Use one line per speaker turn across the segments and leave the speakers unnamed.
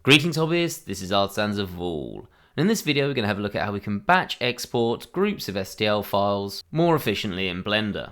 Greetings hobbyists, this is Add Ons of all. And in this video we're going to have a look at how we can batch export groups of STL files more efficiently in Blender.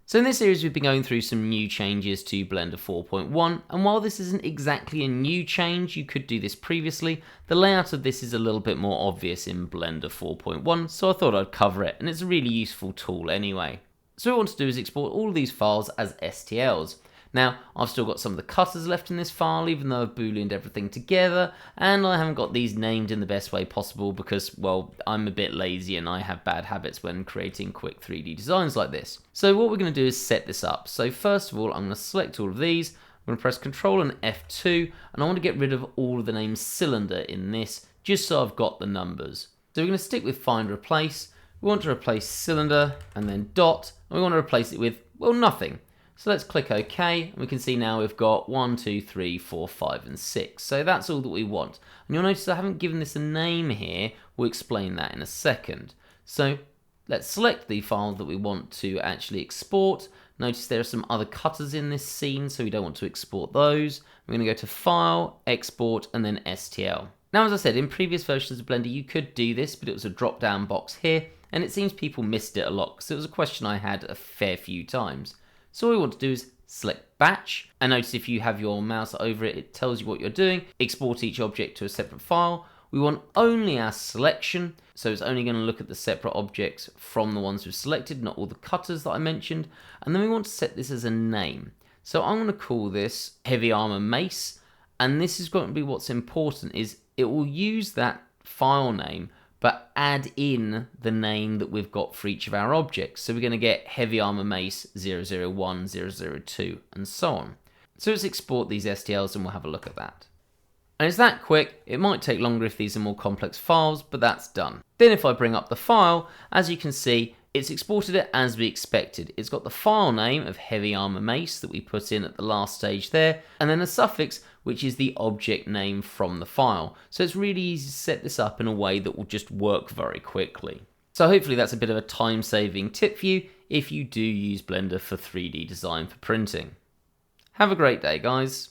So in this series we've been going through some new changes to Blender 4.1, and while this isn't exactly a new change, you could do this previously, the layout of this is a little bit more obvious in Blender 4.1, so I thought I'd cover it, and it's a really useful tool anyway. So what we want to do is export all of these files as STLs. Now, I've still got some of the cutters left in this file, even though I've booleaned everything together, and I haven't got these named in the best way possible because, well, I'm a bit lazy and I have bad habits when creating quick 3D designs like this. So what we're going to do is set this up. So first of all, I'm going to select all of these, I'm going to press Ctrl and F2, and I want to get rid of all of the name cylinder in this, just so I've got the numbers. So we're going to stick with find replace, we want to replace cylinder, and then dot, and we want to replace it with, well, nothing. So let's click OK, and we can see now we've got 1, 2, 3, 4, 5, and 6. So that's all that we want. And you'll notice I haven't given this a name here. We'll explain that in a second. So let's select the file that we want to actually export. Notice there are some other cutters in this scene, so we don't want to export those. We're going to go to File, Export, and then STL. Now, as I said, in previous versions of Blender, you could do this, but it was a drop-down box here, and it seems people missed it a lot, because it was a question I had a fair few times. So all we want to do is select batch, and notice if you have your mouse over it, it tells you what you're doing. Export each object to a separate file. We want only our selection, so it's only going to look at the separate objects from the ones we've selected, not all the cutters that I mentioned. And then we want to set this as a name. So I'm going to call this Heavy Armor Mace, and this is going to be what's important, is it will use that file name but add in the name that we've got for each of our objects. So we're going to get Heavy Armor Mace 001, 002, and so on. So let's export these STLs and we'll have a look at that. And it's that quick. It might take longer if these are more complex files, but that's done. Then if I bring up the file, as you can see, it's exported it as we expected. It's got the file name of Heavy Armor Mace that we put in at the last stage there, and then a suffix which is the object name from the file. So it's really easy to set this up in a way that will just work very quickly. So hopefully that's a bit of a time-saving tip for you if you do use Blender for 3D design for printing. Have a great day, guys.